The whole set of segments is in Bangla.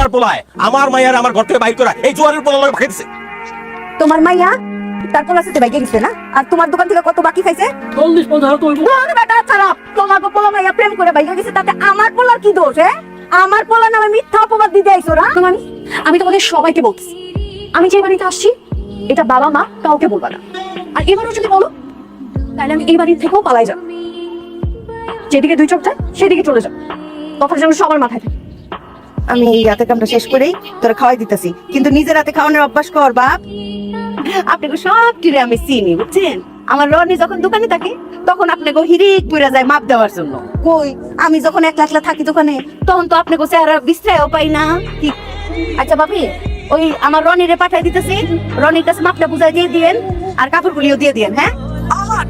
মাইয়ার পোলায় আমার মাইয়ার আমার ঘর থেকে বাইর করা এই জোয়ারের পোলা লগে ভাগে দিছে। তোমার মাইয়া তার পোলা সাথে বাইকে গেছে না? আর তোমার দোকান থেকে কত বাকি খাইছে? 40-50 তো হইব। আরে বেটা ছাড়া, তোমার পোলা মাইয়া প্রেম করে বাইকে গেছে, তাতে আমার পোলার কি দোষ? আমার পোলা নামে মিথ্যা অপবাদ দিতে আইছো না? আমি তোমাদের সবাইকে বলছি, আমি যে বাড়িতে আসছি এটা বাবা মা কাউকে বলবা না। আর এবারও যদি বলো তাহলে আমি এই বাড়ির থেকেও পালাই যাব। যেদিকে দুই চোখ যায় সেদিকে চলে যাও, কথা যেন সবার মাথায় থাকে। আমি এই রাতের কামটা শেষ করেই তোরা খাওয়াই দিতেছি, কিন্তু নিজের রাতে খাওয়ানোর অভ্যাস কর বাপ। আপনাকে সব টিরে আমি চিনি, বুঝছেন? আমার রনি যখন দোকানে থাকে তখন আপনাকে হিরিক পুরা যায় মাপ দেওয়ার জন্য। কই আমি যখন একলা একলা থাকি দোকানে তখন তো আপনাকে চেহারা বিশ্রায়ও পাই না। ঠিক। আচ্ছা বাপি, ওই আমার রনিরে পাঠাই দিতেছি, রনির কাছে মাপটা বুঝাই দিয়ে দিবেন আর কাপড়গুলিও দিয়ে দিবেন। হ্যাঁ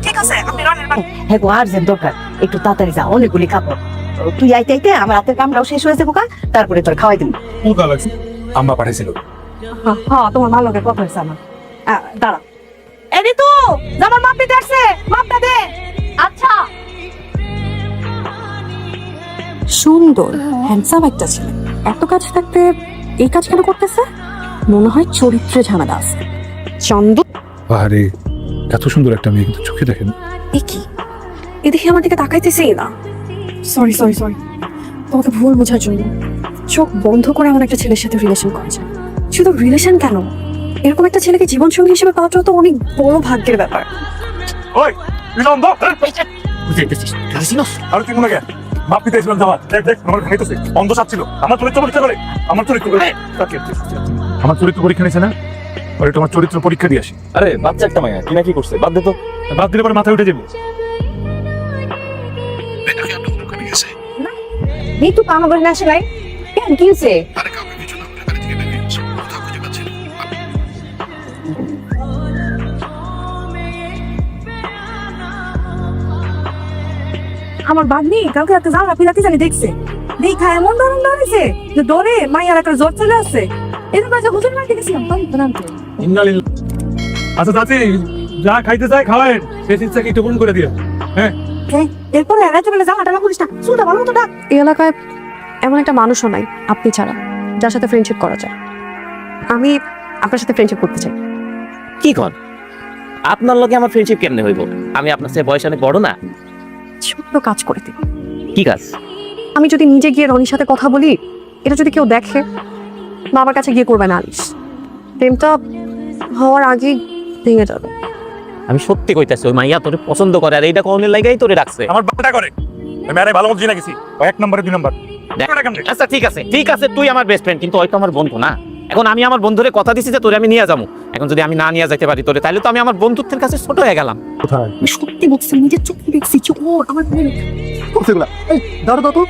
ঠিক আছে। আপনি রনির হ্যাঁ গো, আর্জেন্ট দরকার, একটু তাড়াতাড়ি যা, অনেকগুলি কাপড়। তুই আইতে আইতে আমার হাতের কামটাও শেষ হয়েছে বোকা, তারপরে তোর খাওয়াই দিবি। কোথা লাগছে? আম্মা পাঠাইছিল। হ্যাঁ তোমার ভালো লাগে কথা হয়েছে আমার। দাঁড়া, এদি তো জামার মাপ দিতে আসছে, মাপটা দে। আচ্ছা, সুন্দর হ্যান্ডসাম একটা ছেলে, এত কাজ থাকতে এই কাজ কেন করতেছে? মনে হয় চরিত্রে ঝামেলা আছে। চন্দ আরে এত সুন্দর একটা মেয়ে কিন্তু চোখে দেখেন। এ কি, এদিকে আমার দিকে তাকাইতেছেই না। সরি সরি সরি, তোমাকে ভুল বোঝার জন্য। চোখ বন্ধ করে আমার একটা ছেলের সাথে রিলেশন করেছে। শুধু রিলেশন কেন, এরকম একটা ছেলেকে জীবনসঙ্গী হিসেবে পাওয়াটাও তো অনেক বড় ভাগ্যের ব্যাপার। ওই বিলম্ব বুঝাইতেছিস কাজিনস আর তুই মনে কে মাপ দিতে এসেছিলাম যাওয়া। দেখ দেখ আমার খাইতেছে অন্ধ সাপ ছিল। আমার চরিত্র পরীক্ষা করে, আমার চরিত্র আমার চরিত্র পরীক্ষা নিছে না, আর তোমার চরিত্র পরীক্ষা দিয়ে আসি। আরে বাচ্চা একটা মায়া কি না কি করছে, বাদ দে তো। বাদ দিলে পরে মাথায় উঠে যাবো। এই তো কাম করে না আসে নাই কেন, কি হয়েছে? আমার বাগনি কালকে একটা জামা পিলাতে জানি দেখছে, দেখা এমন ধরন ধরেছে যে দৌড়ে মাইয়ার একটা জ্বর চলে আসছে। এরকম কাজে হুজুর মারতে গেছিলাম আচ্ছা চাচি, যা খাইতে চাই খাওয়ায়, শেষ ইচ্ছা কি একটু পূরণ করে দিয়ে। হ্যাঁ এরপরে রাতে বেলা জামাটা না করিস না, চুলটা ভালো মতো ডাক। এই এলাকায় এমন একটা মানুষও নাই আপনি ছাড়া যার সাথে ফ্রেন্ডশিপ করা যায়। আমি আপনার সাথে ফ্রেন্ডশিপ করতে চাই। কি কন, আপনার লগে আমার ফ্রেন্ডশিপ কেমনে হইব? আমি আপনার সাথে বয়স অনেক বড় না। ছোট্ট কাজ করে দিই। কি কাজ? আমি যদি নিজে গিয়ে রনির সাথে কথা বলি, এটা যদি কেউ দেখে, বাবার কাছে গিয়ে করবে না আলিশ, প্রেমটা হওয়ার আগেই ভেঙে যাবে। আমি সত্যি কইতাছি, ওই মাইয়া তোরে পছন্দ করে আর এইটা কোনের লাগাই তোরে রাখছে। আমার বাটা করে আমি আরে ভালো মতো চিনা গেছি। এক নম্বরে 2 নম্বর। আচ্ছা ঠিক আছে ঠিক আছে, তুই আমার বেস্ট ফ্রেন্ড, কিন্তু হয়তো আমার বন্ধু না। এখন আমি আমার বন্ধুরে কথা দিছি যে তোরে আমি নিয়ে যাবো। এখন যদি আমি না নিয়ে যেতে পারি তোরে, তাহলে তো আমি আমার বন্ধুত্বের কাছে ছোট হয়ে গেলাম। কোথায় আমি সত্যি বলছি, নিজের চোখে দেখছি। চোর আমার কোথায়গুলা? এই দাঁড়া তো।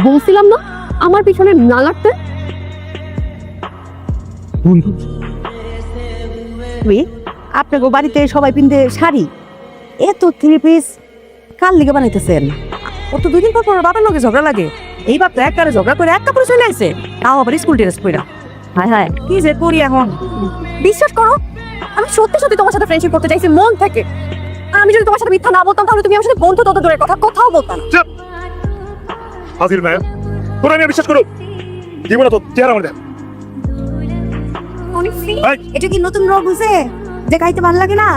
বলছিলাম না আমার পিছনে না লাগতে। বন্ধু আপনাকে বাড়িতে সবাই পিনতে শাড়ি, এত 3 পিস কার লিগে বানাইতেছেন? ও তো 2 দিন পর পর বাবার লগে ঝগড়া লাগে। এই বাপ তো একবারে ঝগড়া করে এক কাপড়ে চলে আসে, তাও আবার স্কুল ড্রেস পরা। হায় হায়, কি যে করি এখন। বিশ্বাস করো, আমি সত্যি সত্যি তোমার সাথে ফ্রেন্ডশিপ করতে চাইছি মন থেকে। আমি যদি তোমার সাথে মিথ্যা না বলতাম তাহলে তুমি আমার সাথে বন্ধু তত দূরের কথা কথাও বলতাম না। হাজির মায়া, তোরা আমি বিশ্বাস করো জীবনে তো চেহারা আমার দেখ। এটা কি নতুন রোগ হয়েছে যে খাইতে ভালো লাগে না?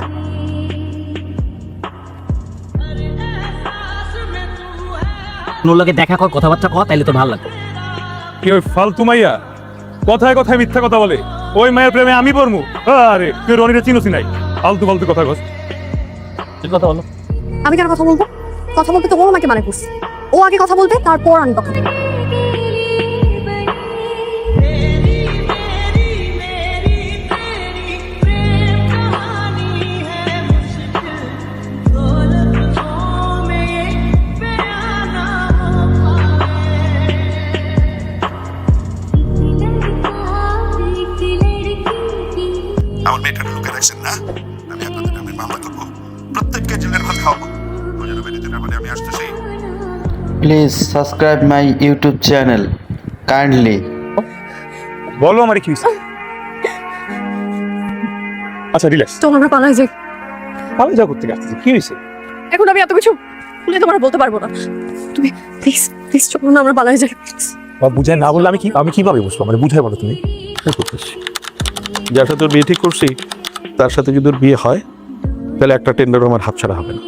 ওর লগে দেখা কর, কথাবার্তা কর, তাইলে তো ভালো লাগবে। কি ওই ফালতু মাইয়া কথায় কথায় মিথ্যা কথা বলে? ওই মায়ের প্রেমে আমি পড়মু? আরে তুই রনিরে চিনোসি নাই, ফালতু ফালতু কথা কস। তুই কথা বলো। আমি কেন কথা বলবো? কথা বলতে তো ও আমাকে মানে করছে। ও আগে কথা বলতে, তারপর আমি কথা বলবো। আমার মেয়েটাকে লুকে রাখছেন না, আমি আপনাদের নামে মামলা করবো, প্রত্যেককে জেলের ভাত খাওয়াবো। ওই বেরিয়ে না বলে আমি আসতেছি। Please subscribe my YouTube channel kindly. বলো আমার কি হইছে? আচ্ছা রিল্যাক্স। তো আমরা পালাই যাই। পালাই যা করতে গেছিস, কি হইছে? এখন আমি এত কিছু খুলে তোমার বলতে পারবো না। তুমি প্লিজ প্লিজ চলো না, আমরা পালাই যাই প্লিজ। বা বুঝাই না বললে আমি কিভাবে বুঝবো? মানে বুঝাই বলো তুমি। যার সাথে তোর বিয়ে ঠিক করছি তার সাথে যদি তোর বিয়ে হয় তাহলে একটা টেন্ডারও আমার হাত ছাড়া হবে না,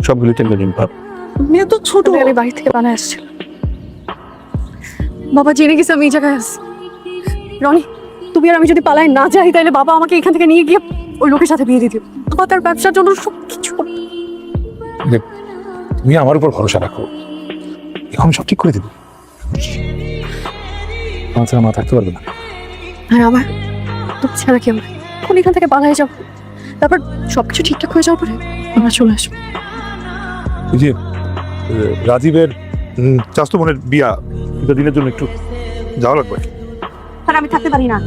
সবগুলি টেন্ডার নিন ভাব। মেয়ে তো ছোট, আমি বাড়ি থেকে পালাই আসছিলাম। বাবা জেনে গেছে আমি এই জায়গায় আছি। রনি, তুমি আর আমি যদি পালাই না যাই তাহলে বাবা আমাকে এখান থেকে নিয়ে গিয়ে ওই লোকের সাথে বিয়ে দিয়ে দিও। বাবা তার ব্যবসার জন্য সবকিছু। তুমি আমার উপর ভরসা রাখো, এখন সব ঠিক করে দেবো। আমার ছাড়া মা থাকতে পারবে না। আর আমার তুমি ছাড়া কি আমার এখন এখান থেকে পালাই যাবো, তারপর সবকিছু ঠিকঠাক হয়ে যাওয়ার পরে আমরা চলে আসবো। ওই যে রাজীবের চাস্তো বোনের বিয়া, দুটো দিনের জন্য একটু যাওয়া লাগবে। আর আমি থাকতে পারি না।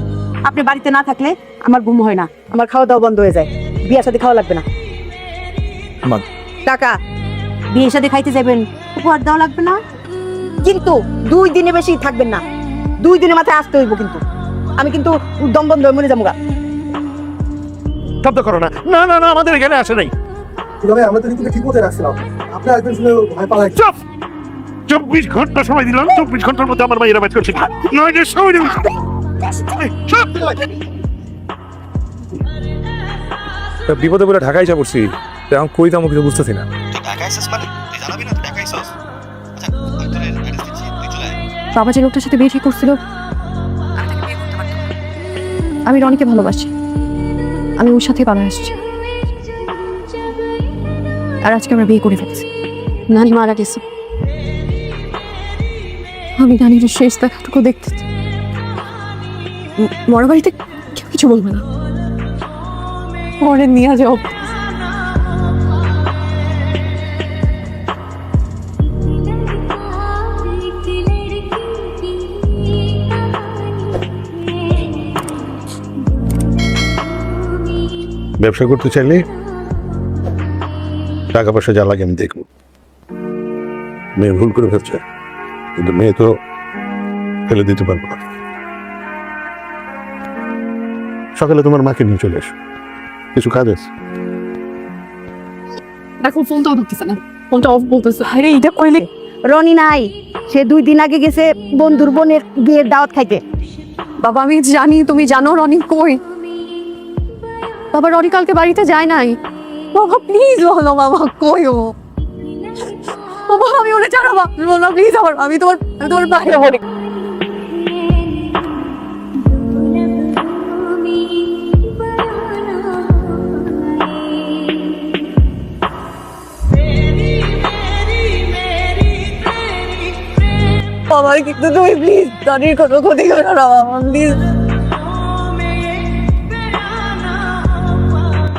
আপনি বাড়িতে না থাকলে আমার ঘুম হয় না, আমার খাওয়া দাওয়া বন্ধ হয়ে যায়। বিয়ের সাথে খাওয়া লাগবে না। মা, টাকা বিয়ের সাথে খাইতে যাবেন, উপহার দেওয়া লাগবে না, কিন্তু 2 দিনে বেশি থাকবেন না। 2 দিনের মাথায় আসতে হইব কিন্তু। আমি কিন্তু দম বন্ধ হয়ে মরে যাবো গা। শব্দ করো না। না না না, আমাদের এখানে আসে নাই। আমরা তো ঋতুকে ঠিক মতো রাখছিলাম, আপনি আসবেন শুনে ভয় পালাই। চুপ! 24 ঘন্টা সময় দিলাম, 24 ঘন্টার মধ্যে আমার মায়েরা বাইর করছে। নয় যে সময় দেব। চুপ! বিপদে বলে ঢাকায় যা পড়ছি, এখন কই তো কিছু বুঝতেছি না। বাবা যে লোকটার সাথে বিয়ে ঠিক করছিল, আমি রনিকে ভালোবাসি, আমি ওর সাথে পালাই আসছি। আর আজকে আমরা বিয়ে করে ফেলছি। নানি মারা গেছে, আমি নানির শেষ দেখাটুকু দেখতে চাই। মরা বাড়িতে কেউ কিছু বলবে না, পরে নিয়ে যাও। ব্যবসা করতে চাইলে টাকা পয়সা যা লাগে আমি দেখব। মেয়ে ভুল করে ফেলছে, কিন্তু মেয়ে তো ফেলে দিতে পারবো না। সকালে তোমার মাকে নিয়ে চলে এসো, কিছু কাজ আছে। এখন ফোনটাও ধরতেছে না, ফোনটা অফ বলতেছে। আরে এটা কইলে রনি নাই, সে 2 দিন আগে গেছে বন্ধুর বোনের বিয়ের দাওয়াত খাইতে। বাবা আমি জানি তুমি জানো রনি কই। বাবা রনি কালকে বাড়িতে যায় নাই। বাবা প্লিজ বলো বাবা কই ও। বাবা আমি ওরে ছাড়া বাবা না প্লিজ, আমি তোমার বাইরে বলি। বাবা কিন্তু তুমি প্লিজ রনির কোনো ক্ষতি করো না বাবা প্লিজ।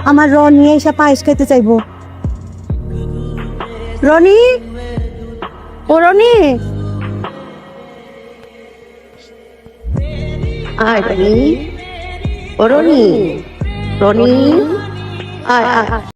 আমার রনি এসে পায়েস খেতে চাইবো। রনি, ও রনি, আয় রনি, ও রনি, রনি, আয় আয়।